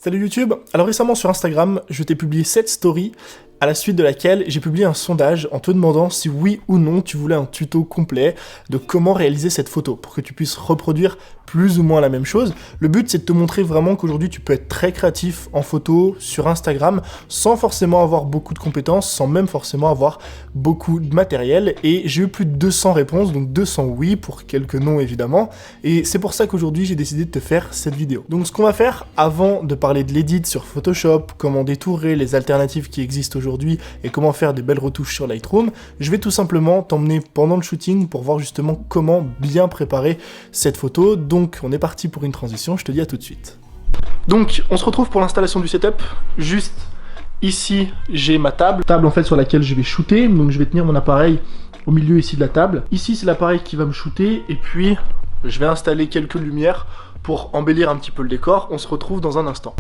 Salut YouTube. Alors récemment sur Instagram, je t'ai publié cette story à la suite de laquelle j'ai publié un sondage en te demandant si oui ou non tu voulais un tuto complet de comment réaliser cette photo pour que tu puisses reproduire plus ou moins la même chose. Le but c'est de te montrer vraiment qu'aujourd'hui tu peux être très créatif en photo sur Instagram sans forcément avoir beaucoup de compétences, sans même forcément avoir beaucoup de matériel, et j'ai eu plus de 200 réponses, donc 200 oui pour quelques non évidemment, et c'est pour ça qu'aujourd'hui j'ai décidé de te faire cette vidéo. Donc ce qu'on va faire avant de parler de l'édit sur Photoshop, comment détourer, les alternatives qui existent aujourd'hui et comment faire des belles retouches sur Lightroom, je vais tout simplement t'emmener pendant le shooting pour voir justement comment bien préparer cette photo. Donc on est parti pour une transition, je te dis à tout de suite. Donc on se retrouve pour l'installation du setup. Juste ici j'ai ma table en fait sur laquelle je vais shooter, donc je vais tenir mon appareil au milieu ici de la table. Ici c'est l'appareil qui va me shooter et puis je vais installer quelques lumières pour embellir un petit peu le décor. On se retrouve dans un instant.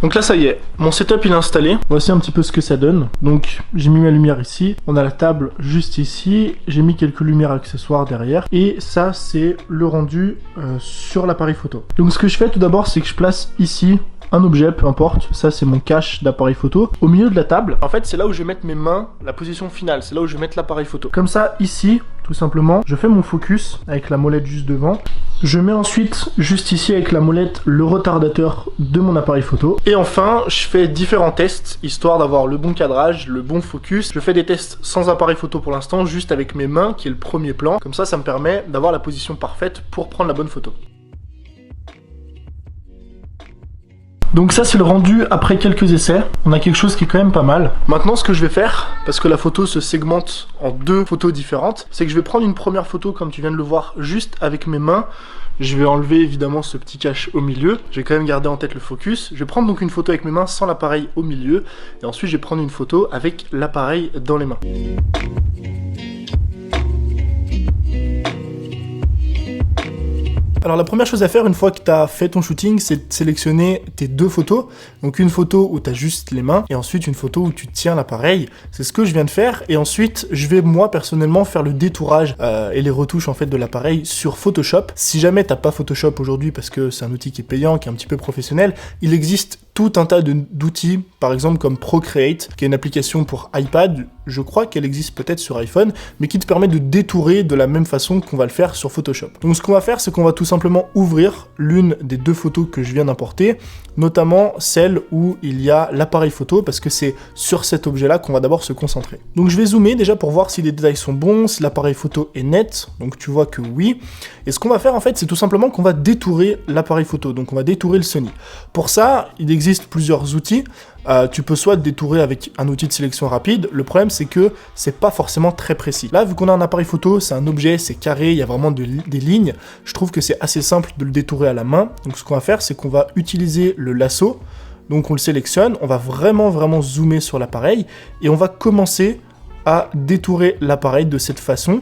Donc là ça y est, mon setup il est installé. Voici un petit peu ce que ça donne. Donc j'ai mis ma lumière ici, on a la table juste ici, j'ai mis quelques lumières accessoires derrière, et ça c'est le rendu sur l'appareil photo. Donc ce que je fais tout d'abord c'est que je place ici un objet, peu importe, ça c'est mon cache d'appareil photo, au milieu de la table. En fait c'est là où je vais mettre mes mains, la position finale, c'est là où je vais mettre l'appareil photo. Comme ça ici, tout simplement, je fais mon focus avec la molette juste devant. Je mets ensuite juste ici avec la molette le retardateur de mon appareil photo. Et enfin, je fais différents tests, histoire d'avoir le bon cadrage, le bon focus. Je fais des tests sans appareil photo pour l'instant, juste avec mes mains, qui est le premier plan. Comme ça me permet d'avoir la position parfaite pour prendre la bonne photo. Donc ça c'est le rendu après quelques essais, on a quelque chose qui est quand même pas mal. Maintenant ce que je vais faire, parce que la photo se segmente en deux photos différentes, c'est que je vais prendre une première photo comme tu viens de le voir juste avec mes mains. Je vais enlever évidemment ce petit cache au milieu, je vais quand même garder en tête le focus. Je vais prendre donc une photo avec mes mains sans l'appareil au milieu, et ensuite je vais prendre une photo avec l'appareil dans les mains. Alors la première chose à faire une fois que tu as fait ton shooting, c'est de sélectionner tes deux photos. Donc une photo où tu as juste les mains et ensuite une photo où tu tiens l'appareil. C'est ce que je viens de faire, et ensuite je vais moi personnellement faire le détourage et les retouches en fait de l'appareil sur Photoshop. Si jamais t'as pas Photoshop aujourd'hui parce que c'est un outil qui est payant, qui est un petit peu professionnel, il existe tout un tas d'outils, par exemple comme Procreate, qui est une application pour iPad, je crois qu'elle existe peut-être sur iPhone, mais qui te permet de détourer de la même façon qu'on va le faire sur Photoshop. Donc ce qu'on va faire, c'est qu'on va tout simplement ouvrir l'une des deux photos que je viens d'importer, notamment celle où il y a l'appareil photo, parce que c'est sur cet objet-là qu'on va d'abord se concentrer. Donc je vais zoomer déjà pour voir si les détails sont bons, si l'appareil photo est net, donc tu vois que oui. Et ce qu'on va faire en fait, c'est tout simplement qu'on va détourer l'appareil photo, donc on va détourer le Sony. Pour ça, il existe plusieurs outils. Tu peux soit détourer avec un outil de sélection rapide. Le problème c'est que c'est pas forcément très précis. Là vu qu'on a un appareil photo, c'est un objet, c'est carré, il y a vraiment des lignes. Je trouve que c'est assez simple de le détourer à la main. Donc ce qu'on va faire, c'est qu'on va utiliser le lasso. Donc on le sélectionne, on va vraiment zoomer sur l'appareil et on va commencer à détourer l'appareil de cette façon.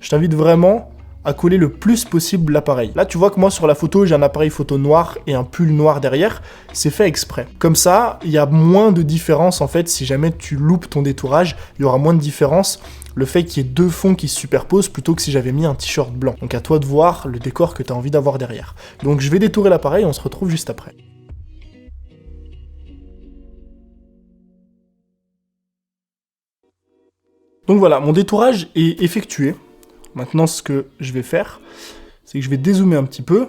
Je t'invite vraiment à coller le plus possible l'appareil. Là tu vois que moi sur la photo j'ai un appareil photo noir et un pull noir derrière, c'est fait exprès. Comme ça il y a moins de différence en fait, si jamais tu loupes ton détourage, il y aura moins de différence, le fait qu'il y ait deux fonds qui se superposent plutôt que si j'avais mis un t-shirt blanc. Donc à toi de voir le décor que tu as envie d'avoir derrière. Donc je vais détourer l'appareil et on se retrouve juste après. Donc voilà, mon détourage est effectué. Maintenant, ce que je vais faire, c'est que je vais dézoomer un petit peu.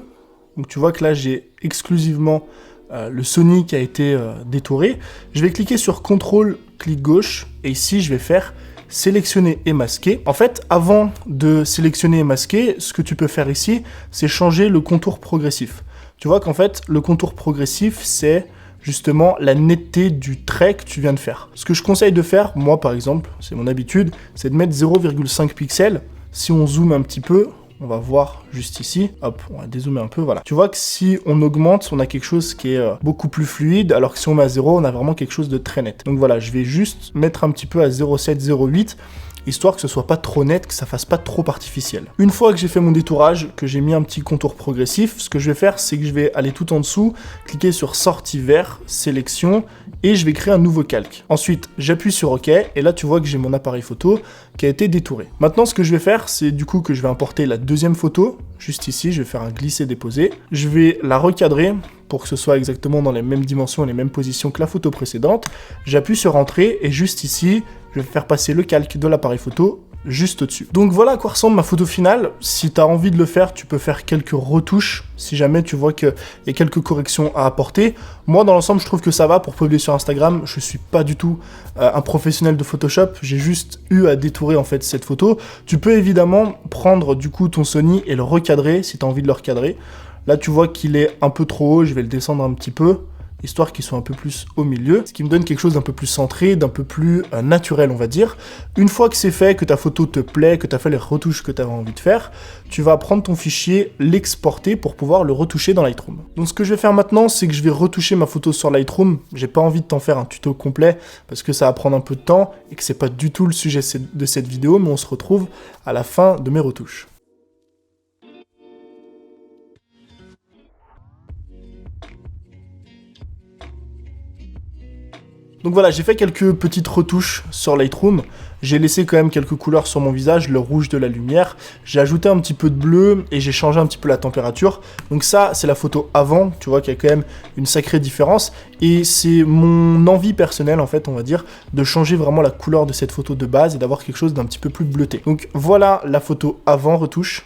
Donc tu vois que là, j'ai exclusivement le Sony qui a été détouré. Je vais cliquer sur CTRL, clic gauche, et ici, je vais faire sélectionner et masquer. En fait, avant de sélectionner et masquer, ce que tu peux faire ici, c'est changer le contour progressif. Tu vois qu'en fait, le contour progressif, c'est justement la netteté du trait que tu viens de faire. Ce que je conseille de faire, moi par exemple, c'est mon habitude, c'est de mettre 0,5 pixels. Si on zoome un petit peu, on va voir juste ici, hop, on va dézoomer un peu, voilà. Tu vois que si on augmente, on a quelque chose qui est beaucoup plus fluide, alors que si on met à 0, on a vraiment quelque chose de très net. Donc voilà, je vais juste mettre un petit peu à 0,7, 0,8, histoire que ce soit pas trop net, que ça fasse pas trop artificiel. Une fois que j'ai fait mon détourage, que j'ai mis un petit contour progressif, ce que je vais faire, c'est que je vais aller tout en dessous, cliquer sur sortie vert, sélection, et je vais créer un nouveau calque. Ensuite, j'appuie sur OK, et là tu vois que j'ai mon appareil photo qui a été détouré. Maintenant, ce que je vais faire, c'est du coup que je vais importer la deuxième photo, juste ici, je vais faire un glisser-déposer. Je vais la recadrer pour que ce soit exactement dans les mêmes dimensions et les mêmes positions que la photo précédente. J'appuie sur Entrée et juste ici, je vais faire passer le calque de l'appareil photo juste au-dessus. Donc voilà à quoi ressemble ma photo finale. Si tu as envie de le faire, tu peux faire quelques retouches si jamais tu vois qu'il y a quelques corrections à apporter. Moi, dans l'ensemble, je trouve que ça va pour publier sur Instagram. Je suis pas du tout un professionnel de Photoshop. J'ai juste eu à détourer en fait cette photo. Tu peux évidemment prendre du coup ton Sony et le recadrer si tu as envie de le recadrer. Là, tu vois qu'il est un peu trop haut. Je vais le descendre un petit peu, histoire qu'ils soient un peu plus au milieu, ce qui me donne quelque chose d'un peu plus centré, d'un peu plus naturel, on va dire. Une fois que c'est fait, que ta photo te plaît, que tu as fait les retouches que tu avais envie de faire, tu vas prendre ton fichier, l'exporter pour pouvoir le retoucher dans Lightroom. Donc ce que je vais faire maintenant, c'est que je vais retoucher ma photo sur Lightroom. J'ai pas envie de t'en faire un tuto complet, parce que ça va prendre un peu de temps, et que c'est pas du tout le sujet de cette vidéo, mais on se retrouve à la fin de mes retouches. Donc voilà, j'ai fait quelques petites retouches sur Lightroom. J'ai laissé quand même quelques couleurs sur mon visage, le rouge de la lumière. J'ai ajouté un petit peu de bleu et j'ai changé un petit peu la température. Donc ça, c'est la photo avant. Tu vois qu'il y a quand même une sacrée différence. Et c'est mon envie personnelle, en fait, on va dire, de changer vraiment la couleur de cette photo de base et d'avoir quelque chose d'un petit peu plus bleuté. Donc voilà la photo avant retouche.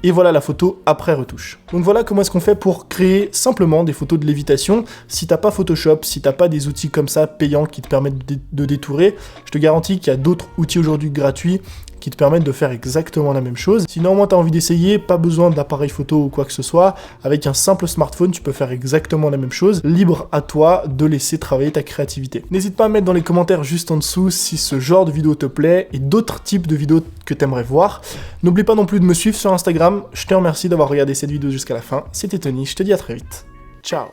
Et voilà la photo après retouche. Donc voilà comment est-ce qu'on fait pour créer simplement des photos de lévitation. Si t'as pas Photoshop, si t'as pas des outils comme ça payants qui te permettent de détourer, je te garantis qu'il y a d'autres outils aujourd'hui gratuits qui te permettent de faire exactement la même chose. Si néanmoins tu as envie d'essayer, pas besoin d'appareil photo ou quoi que ce soit, avec un simple smartphone, tu peux faire exactement la même chose. Libre à toi de laisser travailler ta créativité. N'hésite pas à mettre dans les commentaires juste en dessous si ce genre de vidéo te plaît et d'autres types de vidéos que tu aimerais voir. N'oublie pas non plus de me suivre sur Instagram. Je te remercie d'avoir regardé cette vidéo jusqu'à la fin. C'était Tony, je te dis à très vite. Ciao.